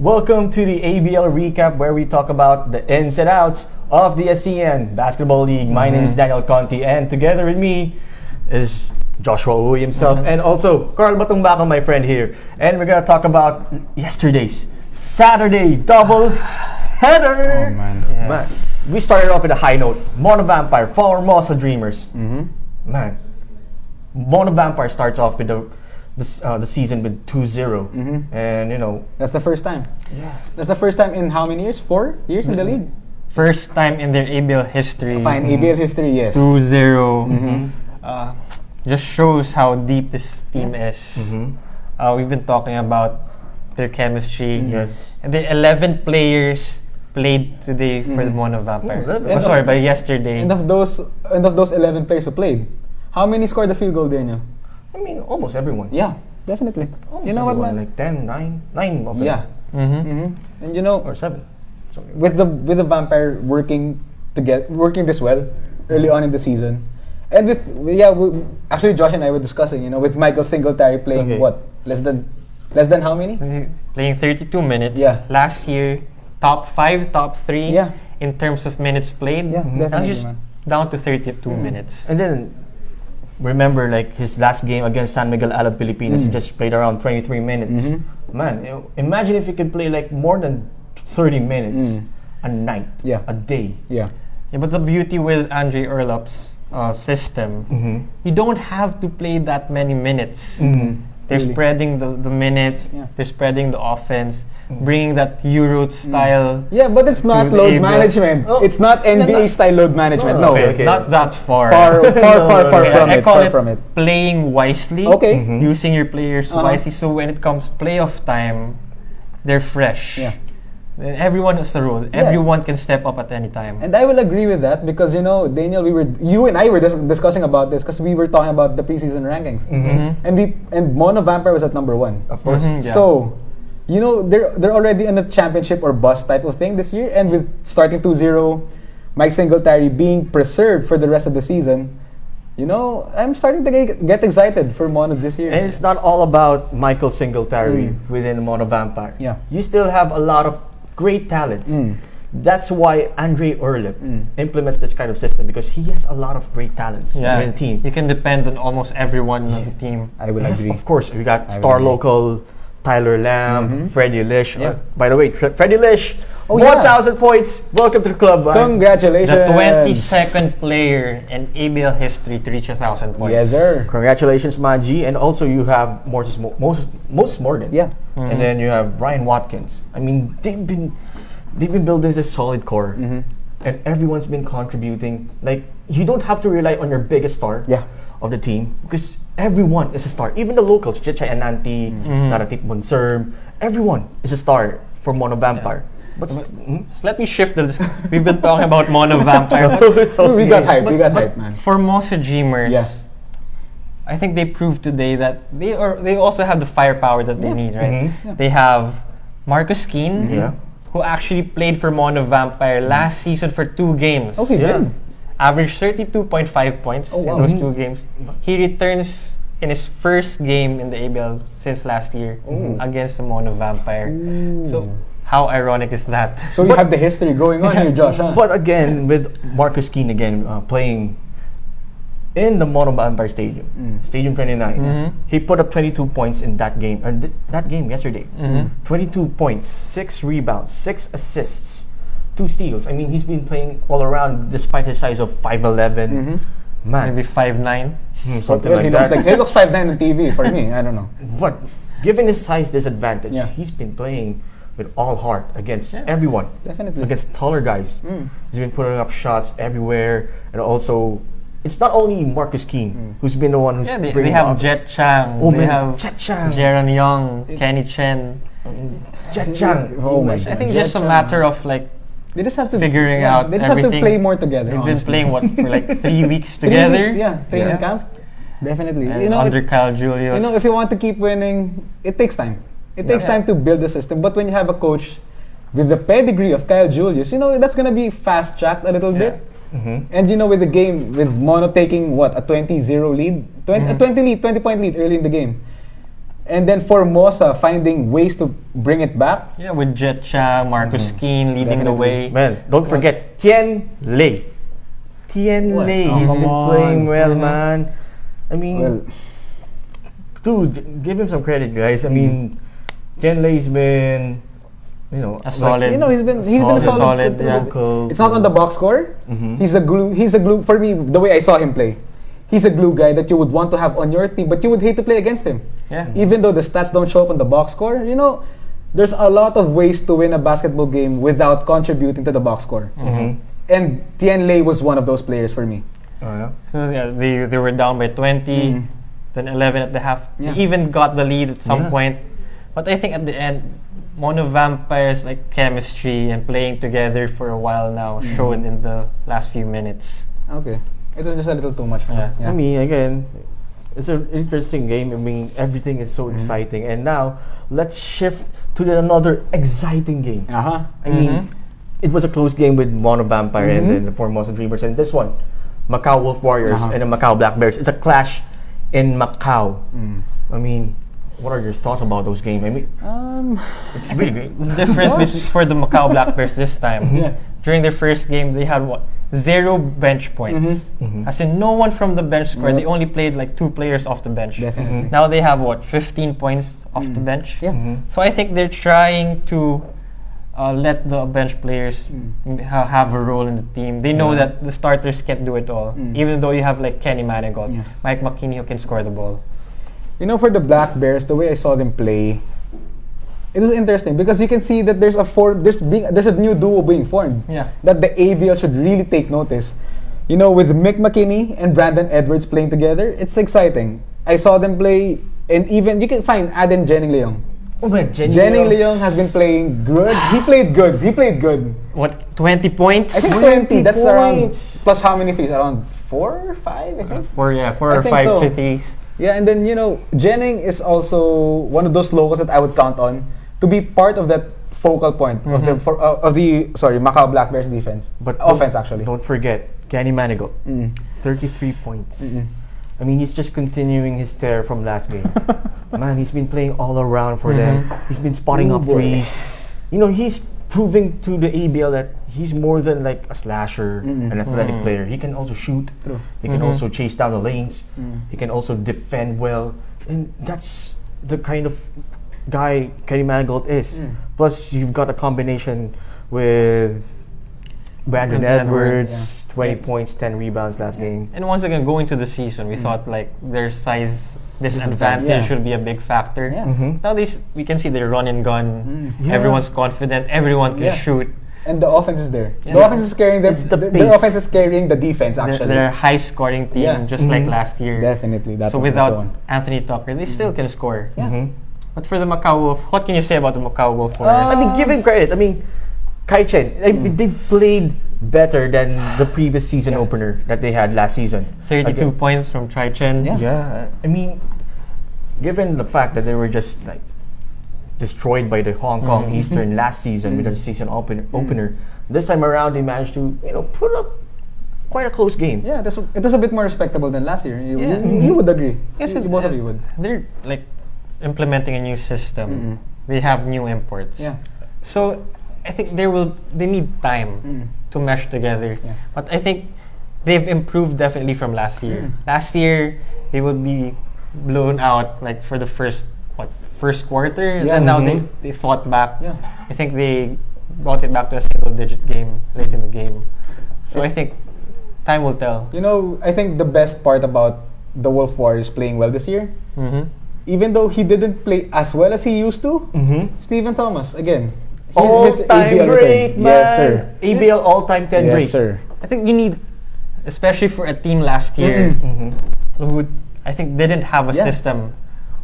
Welcome to the ABL Recap, where we talk about the ins and outs of the ASEAN Basketball League. My name is Daniel Conti, and together with me is Joshua Uy himself, and also Carl Batumbaka, my friend here. And we're gonna talk about yesterday's Saturday double header. Oh man. Yes. Man, we started off with a high note. Mono Vampire, Formosa Dreamers. Man, Mono Vampire starts off with the season with 2-0, and you know That's the first time. yeah, That's the first time in how many years? 4 years in the league? First time in their ABL history. Fine, ABL history, yes. 2-0. Just shows how deep this team is. We've been talking about their chemistry. Yes. And the 11 players played today for the Mono Vampire. 11. By yesterday. And of those 11 players who played, how many scored the field goal, Daniel? I mean almost everyone. Yeah, definitely. Almost You know what, everyone, man? like 10, 9 of them. Yeah. And you know, Or 7. Something. with the Vampire working this well early on in the season, and actually Josh and I were discussing, you know, with Michael Singletary playing Okay. what, less than how many? Playing 32 minutes. Yeah. Last year, top 5, top 3 Yeah. in terms of minutes played. Yeah, Now definitely, just man. down to 32 minutes. And then remember, like his last game against San Miguel Alab Pilipinas, he just played around 23 minutes. Man, you know, imagine if he could play like more than 30 minutes a night, Yeah. a day. Yeah. Yeah, but the beauty with Andre Urlap's system, you don't have to play that many minutes. They're Really. spreading the minutes, Yeah. they're spreading the offense, bringing that Euro style. Yeah, but it's not To load ABL. management. Oh. It's not NBA style load management. No, Okay. Not that far. far Okay, from I it. call Far it from it. playing wisely, Okay. using your players Uh-huh. wisely. So when it comes playoff time, they're fresh. Yeah. Everyone has a role. Everyone can step up at any time. And I will agree with that because, you know, Daniel, you and I were discussing about this because we were talking about the preseason rankings, and Mono Vampire was at number 1. Of course. Yeah. So, you know, they're already in a championship or bust type of thing this year, and with starting 2-0, Mike Singletary being preserved for the rest of the season, you know, I'm starting to get excited for Mono this year. And it's not all about Michael Singletary within Mono Vampire. Yeah. You still have a lot of great talents. That's why Andre Urlap implements this kind of system, because he has a lot of great talents in the team. You can depend on almost everyone on the team. I will Yes, agree. of course. We got I will star agree. local Tyler Lamb, Freddie Lish. Yeah. By the way, Freddie Lish, Oh, yeah. 1,000 points. Welcome to the club. man. Congratulations. The 22nd player in ABL history to reach 1,000 points. Yes, sir. Congratulations, Manji. And also you have most Morgan. Yeah. And then you have Ryan Watkins. I mean, they've been building this solid core. And everyone's been contributing. Like, you don't have to rely on your biggest star Yeah. of the team, because everyone is a star. Even the locals, Chichay Ananti, Naratip Monserm, everyone is a star for Mono Vampire. But So let me shift we've been talking about Mono Vampire. We got hype, man. Formosa Dreamers, Yeah. I think they proved today that they also have the firepower that they need, right? They have Marcus Keane, Yeah. who actually played for Mono Vampire last season for 2 games. Okay, Yeah. good. Averaged 32.5 points in those 2 games. He returns in his first game in the ABL since last year against the Mono Vampire. So how ironic is that? So you have the history going on here, Josh, huh? But again, with Marcus Keane playing in the Mono Vampire Stadium, Stadium 29, he put up 22 points in that game. That game yesterday, 22 points, 6 rebounds, 6 assists, 2 steals. I mean, he's been playing all around despite his size of 5'11". Man, Maybe 5'9". something Well, like that. he looks 5'9" on TV for me. I don't know. But given his size disadvantage, Yeah. he's been playing with all heart against everyone. Definitely. Against taller guys. He's been putting up shots everywhere. And also, it's not only Marcus Keane who's been the one who's Yeah, they bringing have up Jet Chang, Oh, they man, have Jet Chang. Jaron Young, Kenny Chen. Jet Chang. Oh my I think Jet just a Chang. matter of like They just have to figuring out They just have to everything. play more together. They've been honestly. playing what for like 3 weeks 3 together. weeks, yeah, training camp. Definitely. And You know, under Kyle Julius. you know, if you want to keep winning, it takes time. It takes time to build the system. But when you have a coach with the pedigree of Kyle Julius, you know, that's gonna be fast tracked a little bit. And you know, with the game, with Mono taking what, a 20-0 lead, a 20 point lead early in the game. And then Formosa finding ways to bring it back. Yeah, with Jet Cha, Marcus Keane leading the way. Man, don't forget Tian Lei. Tian Lei, he's been playing well, man. I mean, dude, give him some credit, guys. I mean, Tian Lei's been, a solid. He's been a solid. Yeah. It's not on the box score. He's a glue. For me, the way I saw him play, he's a glue guy that you would want to have on your team, but you would hate to play against him. Yeah. Even though the stats don't show up on the box score, there's a lot of ways to win a basketball game without contributing to the box score. And Tian Lei was one of those players for me. Oh, yeah? So yeah, they were down by 20, then 11 at the half. Yeah. They even got the lead at some point. But I think at the end, Mono Vampires' chemistry and playing together for a while now showed in the last few minutes. Okay. It was just a little too much for me. Yeah. I mean, again, it's an interesting game. I mean, everything is so exciting. And now, let's shift to another exciting game. I mean, it was a close game with Mono Vampire and then the Formosa Dreamers. And this one, Macau Wolf Warriors and the Macau Black Bears. It's a clash in Macau. I mean, what are your thoughts about those games? I mean, it's really great. The difference for the Macau Black Bears this time, during their first game, they had 0 bench points. As in, no one from the bench scored. They only played 2 players off the bench. Definitely. Now they have 15 points off the bench. So I think they're trying to let the bench players have a role in the team. They know that the starters can't do it all. Even though you have Kenny Manigault, Mike McKinney who can score the ball. For the Black Bears, the way I saw them play, it was interesting because you can see that there's a new duo being formed. Yeah. That the ABL should really take notice. With Mick McKinney and Brandon Edwards playing together, it's exciting. I saw them play, and even you can find Aden Jennings-Leong. Oh man, Jennings-Leong has been playing good. He played good. What, 20 points? I think 20. That's around, plus how many threes? Around 4 or 5, I think. 4 or 5 threes. Yeah, and then Jennings is also one of those locals that I would count on to be part of that focal point of the Macau Black Bears defense, but offense actually. Don't forget Kenny Manigault, 33 points. I mean, he's just continuing his tear from last game. Man, he's been playing all around for them. He's been spotting up threes. He's proving to the ABL that he's more than a slasher, an athletic player. He can also shoot. True. He can also chase down the lanes. He can also defend well. And that's the kind of guy Kenny Manigault is. Plus, you've got a combination with Brandon Edwards, 20 points, 10 rebounds last game. And once again, going to the season, we thought their size disadvantage should be a big factor. Now we can see their run and gun. Everyone's confident. Everyone can shoot. And the offense is there. The offense is carrying them. The offense is carrying the defense actually. They're a high-scoring team, just like last year. Definitely. So without Anthony Tucker, they still can score. But for the Macau Wolf, what can you say about the Macau Wolf Warriors? I mean, give him credit. I mean, Kai Chen, they've played better than the previous season opener that they had last season. 32 points from Chai Chen. Yeah. I mean, given the fact that they were just destroyed by the Hong Kong Eastern last season with their season opener, this time around they managed to put up quite a close game. Yeah, it was a bit more respectable than last year. You would agree. Yes, both of you would. They're implementing a new system. They have new imports. Yeah. So I think they need time to mesh together. Yeah. But I think they've improved definitely from last year. Last year they would be blown out for the first quarter. Yeah. And now they fought back. Yeah. I think they brought it back to a single-digit game late in the game. So I think time will tell. I think the best part about the Wolf Warriors playing well this year, even though he didn't play as well as he used to, Stephen Thomas again. All-time great, man. Yes, sir. ABL all-time 10 great. Yes, sir. I think you need, especially for a team last year, who I think didn't have a system,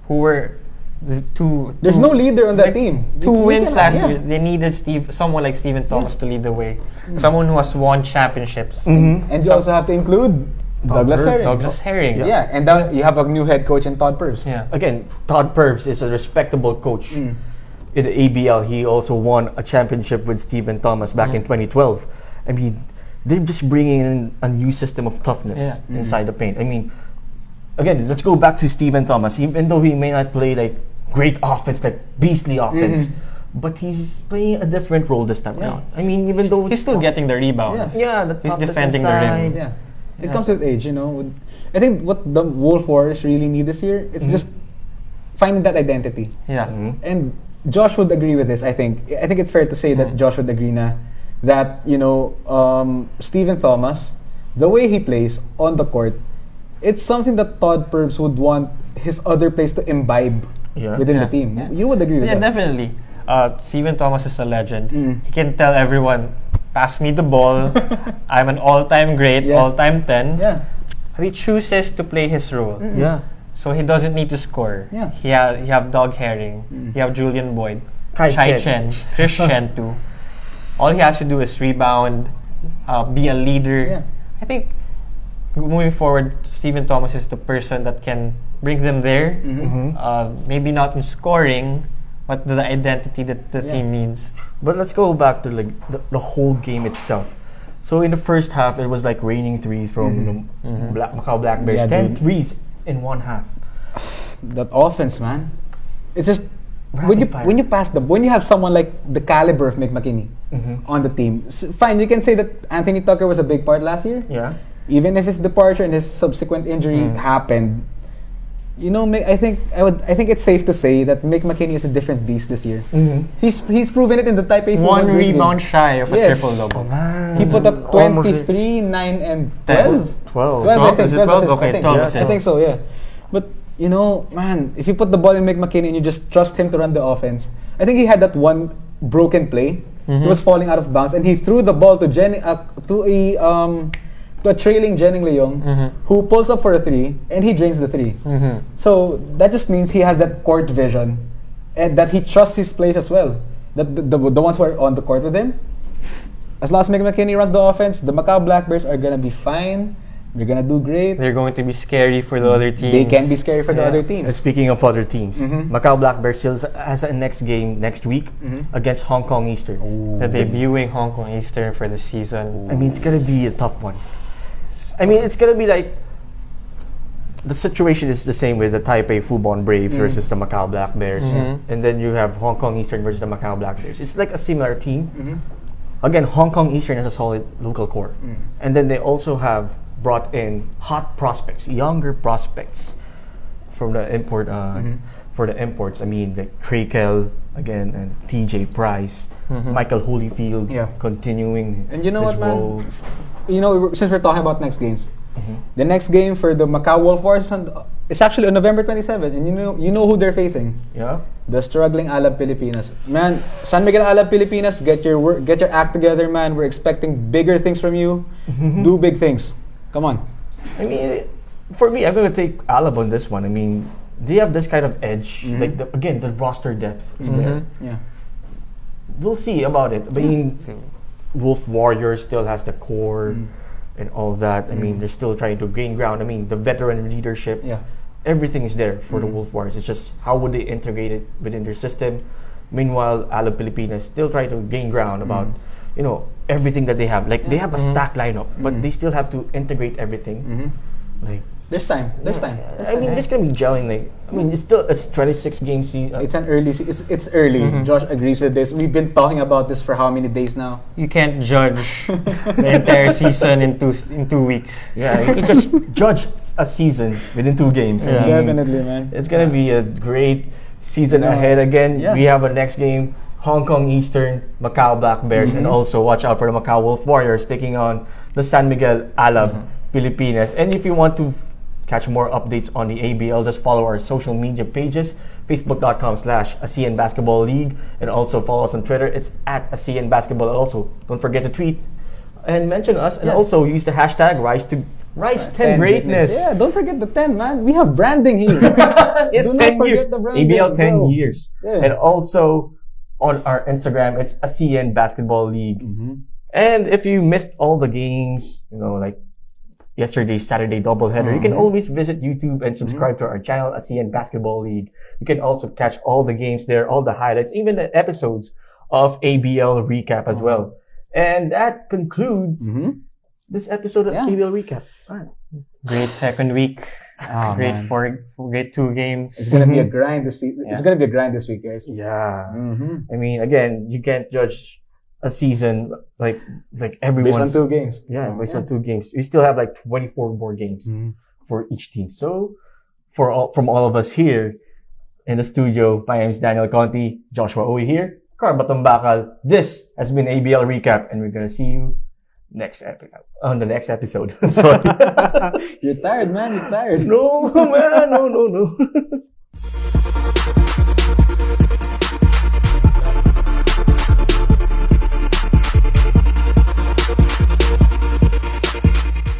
who were There's no leader on that team. 2 wins last year. They needed someone like Stephen Thomas to lead the way. Someone who has won championships. And you also have to include Douglas Herring. Yeah, and then you have a new head coach in Todd Purves. Yeah. Again, Todd Purves is a respectable coach. In the ABL, he also won a championship with Stephen Thomas back in 2012. I mean, they're just bringing in a new system of toughness inside the paint. I mean, again, let's go back to Stephen Thomas. Even though he may not play great offense, like beastly offense. But he's playing a different role this time around. I mean, even though he's still getting the rebounds. He's defending the rim. Yeah. It comes with age, you know. I think what the Wolf Warriors really need this year, it's just finding that identity. Yeah. And Josh would agree with this, I think. I think it's fair to say that Josh would agree that, you know, Stephen Thomas, the way he plays on the court, it's something that Todd Purves would want his other players to imbibe within the team. Yeah. You would agree with that? Yeah, definitely. Stephen Thomas is a legend. He can tell everyone, pass me the ball. I'm an all-time great, all-time 10. Yeah. He chooses to play his role. Yeah. So he doesn't need to score. Yeah. He have Dog Herring. He have Julian Boyd. Chai Chen. Chris Chen too. All he has to do is rebound, be a leader. Yeah. I think moving forward, Stephen Thomas is the person that can bring them there. Maybe not in scoring, but the identity that the team needs. But let's go back to like the whole game itself. So in the first half, it was like raining threes from Macau Black Bears. 10 threes in one half. That offense, man. It's just when you pass when you have someone like the caliber of Mick McKinney on the team. Fine, you can say that Anthony Tucker was a big part last year. Yeah. Even if his departure and his subsequent injury happened, you know, I think it's safe to say that Mick McKinney is a different beast this year. He's proven it in the Taipei Fubon One Braves rebound game. shy of a triple-double. Oh, man. He put up 23, 9, and 12. 12. 12, I think. 12 assists, Okay, I think. 12 Yeah, assists. I think so, yeah. But, you know, man, if you put the ball in Mick McKinney and you just trust him to run the offense, I think he had that one broken play. He was falling out of bounds, and he threw the ball to a trailing Jennings Leong, who pulls up for a three, and he drains the three. So that just means he has that court vision, and that he trusts his plays as well. That the ones who are on the court with him, as long as Mick McKinney runs the offense, the Macau Black Bears are gonna be fine. They're gonna do great. They're going to be scary for the other teams. They can be scary for the other And teams. speaking of other teams, Macau Black Bears still has a next game next week against Hong Kong Eastern. The debuting Hong Kong Eastern for the season. I mean, it's gonna be a tough one. I mean, it's gonna be like the situation is the same with the Taipei Fubon Braves versus the Macau Black Bears, and then you have Hong Kong Eastern versus the Macau Black Bears. It's like a similar team. Again, Hong Kong Eastern has a solid local core, and then they also have brought in hot prospects, younger prospects from the import for the imports. I mean, like Trakel again and TJ Price, Michael Holyfield continuing. And you know his what, man? role. You know, since we're talking about next games, the next game for the Macau Wolf Warriors is actually on November 27, and you know who they're facing. Yeah. The struggling Alab Pilipinas. Man, San Miguel Alab Pilipinas, get your act together, man. We're expecting bigger things from you. Do big things. Come on. I mean, for me, I'm gonna take Alab on this one. I mean, they have this kind of edge. Like the roster depth is there. Yeah. We'll see about it. I mean, Wolf Warriors still has the core and all that. I mean, they're still trying to gain ground. I mean, the veteran leadership, everything is there for the Wolf Warriors. It's just how would they integrate it within their system. Meanwhile, Alab Pilipinas still trying to gain ground about, you know, everything that they have. Like they have a stacked lineup, but they still have to integrate everything. Like There's time. I mean, this can be gelling. Like, I mean, it's 26 game season. It's an early. It's early. Josh agrees with this. We've been talking about this for how many days now? You can't judge the entire season in 2 weeks. Yeah, you can just judge a season within 2 games. I mean, Definitely, man. It's gonna be a great season ahead. Again, we have a next game: Hong Kong Eastern, Macau Black Bears, and also watch out for the Macau Wolf Warriors taking on the San Miguel Alab Pilipinas. And if you want to catch more updates on the ABL, just follow our social media pages, facebook.com/ASEAN Basketball League, and also follow us on Twitter. It's at ASEAN Basketball. Also, don't forget to tweet and mention us, and also use the hashtag Rise 10 Greatness. Yeah, don't forget the 10, man. We have branding here. It's Do 10 not years. forget the branding, ABL 10 bro. years. Yeah. And also on our Instagram, it's ASEAN Basketball League. And if you missed all the games, you know, like yesterday's Saturday doubleheader, you can always visit YouTube and subscribe to our channel, ASEAN Basketball League. You can also catch all the games there, all the highlights, even the episodes of ABL Recap as well. And that concludes this episode of ABL Recap. Great second week. great man. great 2 games. It's gonna be a grind this season. Yeah. It's gonna be a grind this week, guys. Yeah. Mm-hmm. I mean, again, you can't judge a season like everyone's. Based on 2 games. Yeah, based on 2 games. We still have like 24 more games for each team. So, from all of us here in the studio, my name is Daniel Conti, Joshua Owie here, Carbatong Bakal. This has been ABL Recap, and we're gonna see you on the next episode. Sorry. You're tired, man. You're tired. No, man. No.